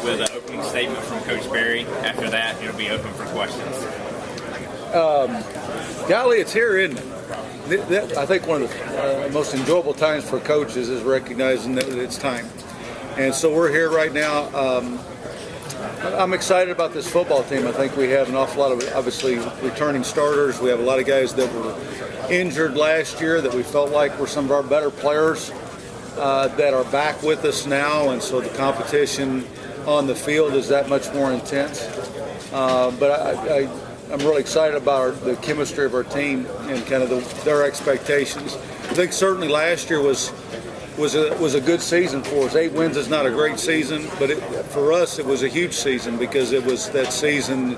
with an opening statement from Coach Berry. After that, it'll be open for questions. Golly, it's here, isn't it? I think one of the most enjoyable times for coaches is recognizing that it's time. And so we're here right now. I'm excited about this football team. I think we have an awful lot of, obviously, returning starters. We have a lot of guys that were injured last year that we felt like were some of our better players that are back with us now. And so the competition on the field is that much more intense. But I'm really excited about the chemistry of our team and kind of their expectations. I think certainly last year was a good season for us. 8 wins is not a great season, but for us it was a huge season because it was that season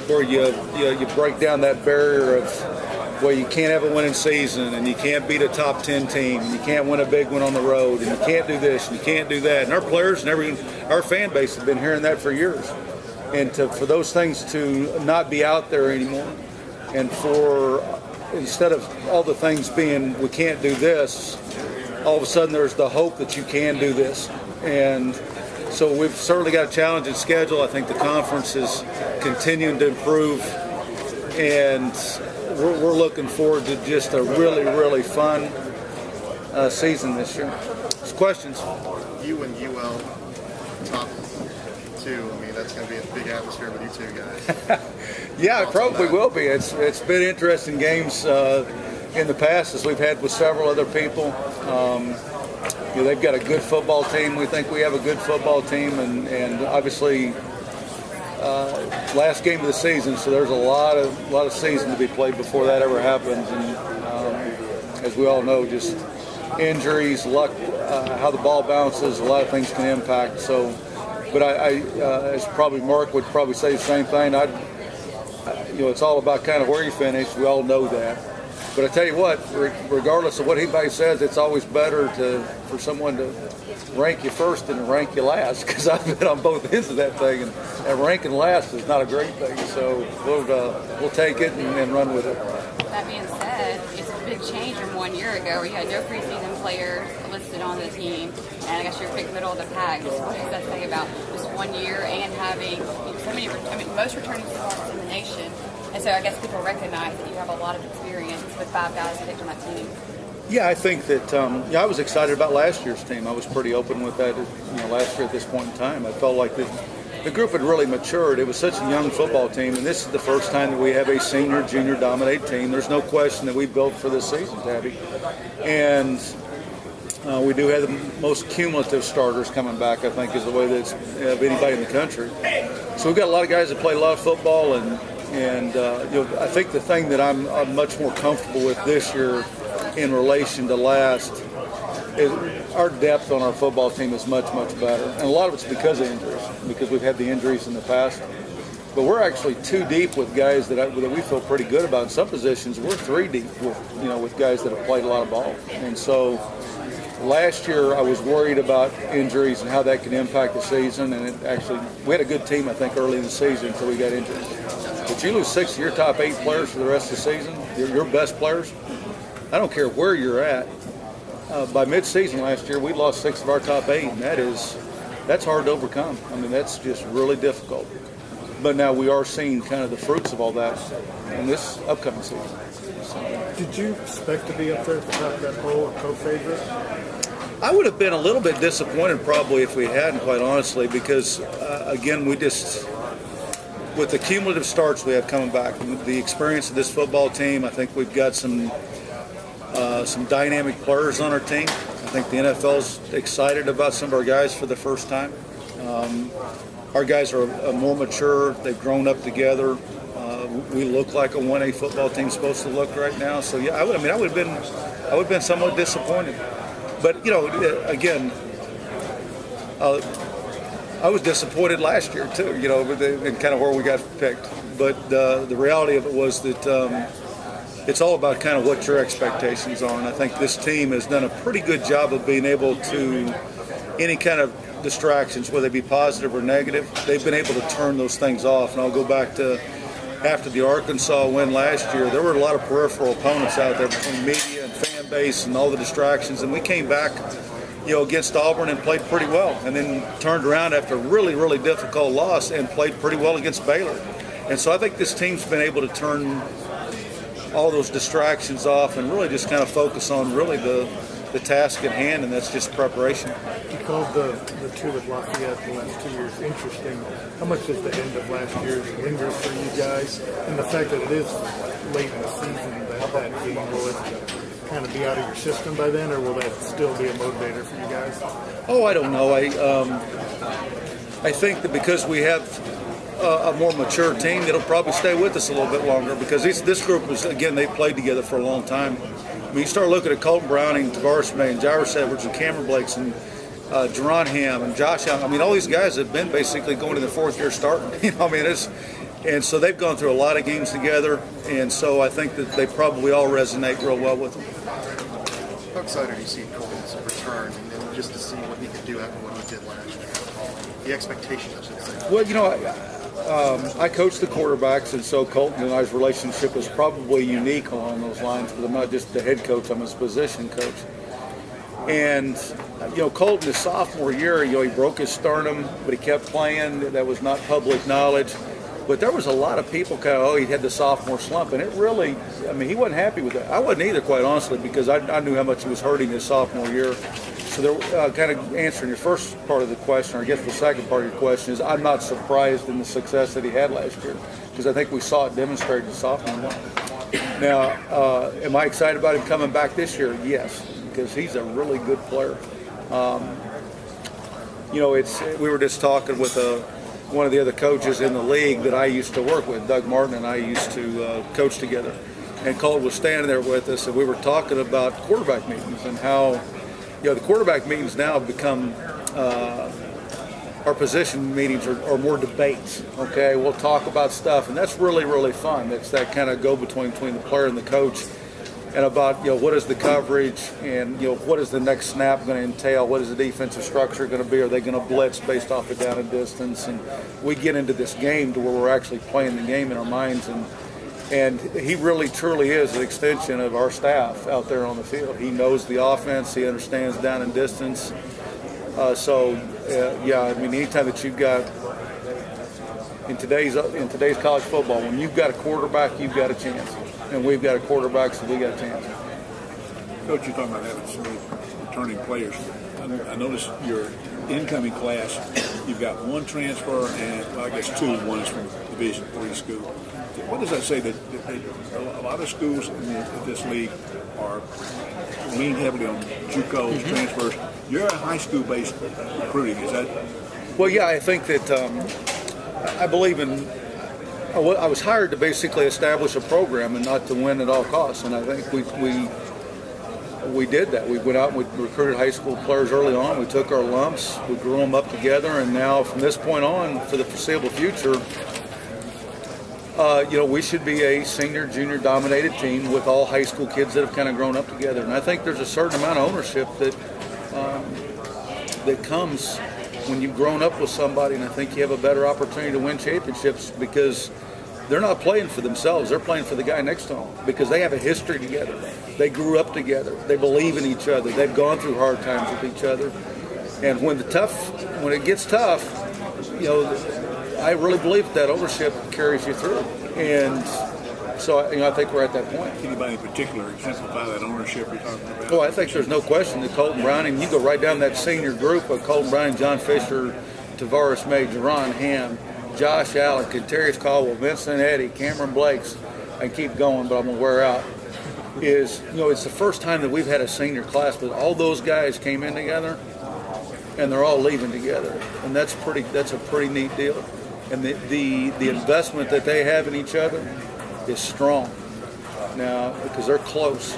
where you break down that barrier of, well, you can't have a winning season and you can't beat a top 10 team and you can't win a big one on the road and you can't do this and you can't do that. And our players and our fan base have been hearing that for years. And for those things to not be out there anymore, and for instead of all the things being we can't do this, all of a sudden there's the hope that you can do this. And so we've certainly got a challenging schedule. I think the conference is continuing to improve, and we're looking forward to just a really, really fun season this year. Questions? You and UL top 2. I mean, that's going to be a big atmosphere with you two guys. Yeah, it probably will be. It's been interesting games in the past, as we've had with several other people. They've got a good football team. We think we have a good football team, and obviously last game of the season, so there's a lot of season to be played before that ever happens. And as we all know, just injuries, luck, how the ball bounces, a lot of things can impact. So, but as probably Mark would probably say the same thing. It's all about kind of where you finish. We all know that. But I tell you what, regardless of what anybody says, it's always better for someone to rank you first than to rank you last, because I've been on both ends of that thing, and ranking last is not a great thing. So we'll take it and run with it. That being said, it's a big change from 1 year ago where you had no preseason players listed on the team, and I guess you're picked middle of the pack. Just what does that say about just 1 year and having so many, most returning starters in the nation? And so I guess people recognize that you have a lot of experience with 5 guys picked on that team. Yeah, I think that I was excited about last year's team. I was pretty open with that. Last year at this point in time, I felt like the group had really matured. It was such a young football team, and this is the first time that we have a senior, junior dominated team. There's no question that we built for this season, Tabby. And we do have the most cumulative starters coming back, I think, is the way that's of anybody in the country. So we've got a lot of guys that play a lot of football, and I think the thing that I'm much more comfortable with this year in relation to last is our depth on our football team is much, much better. And a lot of it's because of injuries, because we've had the injuries in the past. But we're actually 2 deep with guys that we feel pretty good about. In some positions, we're 3 deep with guys that have played a lot of ball. And so last year I was worried about injuries and how that could impact the season. And we had a good team, I think, early in the season until we got injured. But you lose 6 of your top 8 players for the rest of the season, your best players, I don't care where you're at. By mid-season last year, we lost 6 of our top 8, and that's hard to overcome. I mean, that's just really difficult. But now we are seeing kind of the fruits of all that in this upcoming season. So, did you expect to be up there at the top of that poll, a co-favorite? I would have been a little bit disappointed probably if we hadn't, quite honestly, because, again, with the cumulative starts we have coming back, the experience of this football team, I think we've got some dynamic players on our team. I think the NFL's excited about some of our guys for the first time. Our guys are more mature. They've grown up together. We look like a 1A football team's supposed to look right now. So yeah, I would have been somewhat disappointed. But again, I was disappointed last year too. In kind of where we got picked. But the reality of it was that it's all about kind of what your expectations are. And I think this team has done a pretty good job of being able to, any kind of distractions, whether they be positive or negative, they've been able to turn those things off. And I'll go back to after the Arkansas win last year, there were a lot of peripheral opponents out there between media and fan base and all the distractions. And we came back, against Auburn and played pretty well, and then turned around after a really, really difficult loss and played pretty well against Baylor. And so I think this team's been able to turn all those distractions off and really just kind of focus on really the task at hand, and that's just preparation. You called the two with Lafayette the last 2 years interesting. How much does the end of last year linger for you guys? And the fact that it is late in the season, that game, will it kind of be out of your system by then, or will that still be a motivator for you guys? Oh, I don't know. I think that because we have a more mature team, it'll probably stay with us a little bit longer, because this group was, again, they played together for a long time. I mean, you start looking at Colton Browning, Tavares May, and Jairus Edwards, and Cameron Blakes, and Jerron Ham, and Josh Allen. I mean, all these guys have been basically going to their fourth year starting. And so they've gone through a lot of games together, and so I think that they probably all resonate real well with them. How excited do you see Colton's return, and then just to see what he could do after what he did last year? The expectations, I should say. Well, I coach the quarterbacks, and so Colton and I's relationship is probably unique along those lines, because I'm not just the head coach, I'm his position coach. And, Colton, his sophomore year, he broke his sternum, but he kept playing. That was not public knowledge. But there was a lot of people he had the sophomore slump, and it really, he wasn't happy with that. I wasn't either, quite honestly, because I knew how much he was hurting his sophomore year. So there, kind of answering your first part of the question, or I guess the second part of your question, is I'm not surprised in the success that he had last year, because I think we saw it demonstrated in sophomore year. Now, am I excited about him coming back this year? Yes, because he's a really good player. We were just talking with one of the other coaches in the league that I used to work with, Doug Martin, and I used to coach together. And Colton was standing there with us, and we were talking about quarterback meetings and how, the quarterback meetings now have become, our position meetings are more debates, okay? We'll talk about stuff, and that's really, really fun. It's that kind of go-between between the player and the coach, and about, what is the coverage, and, what is the next snap going to entail? What is the defensive structure going to be? Are they going to blitz based off of down and distance? And we get into this game to where we're actually playing the game in our minds. And he really, truly is an extension of our staff out there on the field. He knows the offense. He understands down and distance. Anytime that you've got, in today's college football, when you've got a quarterback, you've got a chance. And we've got a quarterback, so we got a chance. Coach, you're talking about having so many returning players. I noticed your incoming class, you've got one transfer and, I guess, two. One is from Division III school. What does that say? That a lot of schools in this league are lean heavily on JUCOs, transfers. You're a high school-based recruiting. Is that? Well, yeah, I think that I believe in. I was hired to basically establish a program and not to win at all costs, and I think we did that. We went out and we recruited high school players early on. We took our lumps, we grew them up together, and now from this point on, for the foreseeable future, we should be a senior, junior dominated team with all high school kids that have kind of grown up together. And I think there's a certain amount of ownership that comes when you've grown up with somebody, and I think you have a better opportunity to win championships because they're not playing for themselves. They're playing for the guy next to them because they have a history together. They grew up together. They believe in each other. They've gone through hard times with each other. And when it gets tough, I really believe that ownership carries you through. And so, I think we're at that point. Anybody in particular exemplify that ownership you're talking about? Well, I think there's no question that Colton Browning, you go right down that senior group of Colton Browning, John Fisher, Tavares May, Jerron Ham, Josh Allen, Kenterius Caldwell, Vincent Eddy, Cameron Blakes, I keep going, but I'm going to wear out, it's the first time that we've had a senior class, but all those guys came in together, and they're all leaving together. And that's a pretty neat deal. And the investment that they have in each other is strong now because they're close,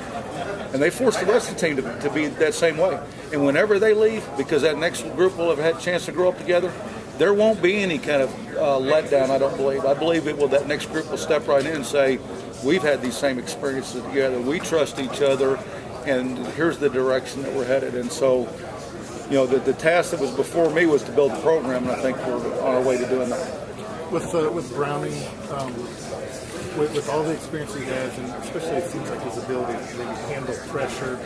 and they force the rest of the team to be that same way. And whenever they leave, because that next group will have had a chance to grow up together, there won't be any kind of letdown. I don't believe. I believe that next group will step right in and say, "We've had these same experiences together. We trust each other, and here's the direction that we're headed." And so, the task that was before me was to build the program, and I think we're on our way to doing that. with Browning, with all the experience he has, and especially it seems like his ability to maybe handle pressure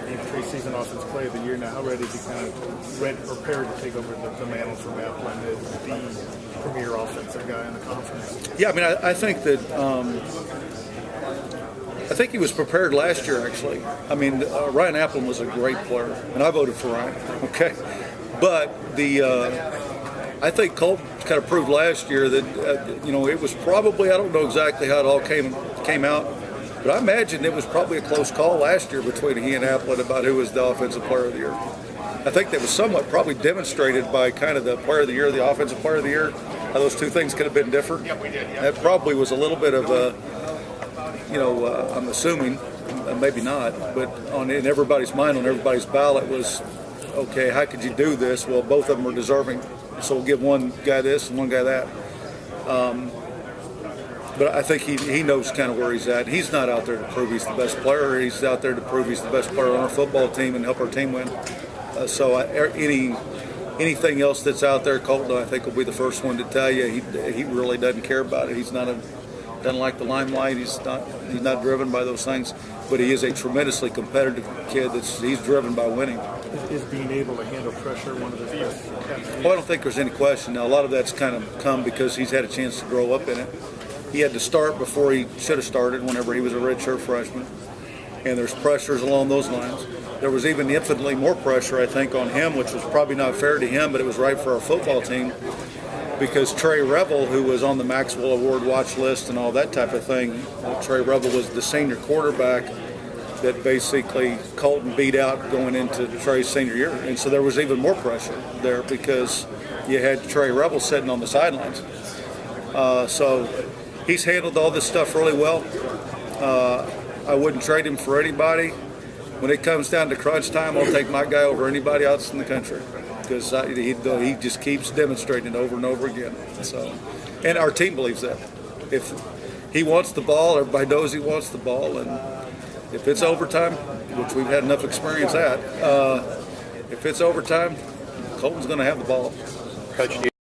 in preseason offensive play of the year. Now, how ready is he kind of prepared to take over the mantle from Apple and the premier offensive guy in the conference? Yeah, I mean, I think that I think he was prepared last year, actually. I mean, Ryan Applin was a great player, and I voted for Ryan, okay? But I think Colt kind of proved last year that, it was probably, I don't know exactly how it all came out, but I imagine it was probably a close call last year between he and Applin about who was the offensive player of the year. I think that was somewhat probably demonstrated by kind of the player of the year, the offensive player of the year, how those two things could have been different. Yeah, we did. Yeah. That probably was a little bit of a, I'm assuming, maybe not, but in everybody's mind, on everybody's ballot was, okay, how could you do this? Well, both of them are deserving, so we'll give one guy this and one guy that. But I think he knows kind of where he's at. He's not out there to prove he's the best player. He's out there to prove he's the best player on our football team and help our team win. Anything else that's out there, Colton, I think, will be the first one to tell you he really doesn't care about it. He's doesn't like the limelight. He's not driven by those things. But he is a tremendously competitive kid. He's driven by winning. Is being able to handle pressure one of the best? Well, I don't think there's any question. Now, a lot of that's kind of come because he's had a chance to grow up in it. He had to start before he should have started whenever he was a redshirt freshman. And there's pressures along those lines. There was even infinitely more pressure, I think, on him, which was probably not fair to him, but it was right for our football team because Trey Revel, who was on the Maxwell Award watch list and all that type of thing, Trey Revel was the senior quarterback that basically Colton beat out going into Trey's senior year. And so there was even more pressure there because you had Trey Revel sitting on the sidelines. So he's handled all this stuff really well. I wouldn't trade him for anybody. When it comes down to crunch time, I'll take my guy over anybody else in the country because he just keeps demonstrating it over and over again. So, and our team believes that. If he wants the ball, everybody knows he wants the ball, and if it's overtime, which we've had enough experience at, if it's overtime, Colton's going to have the ball. Coach, do you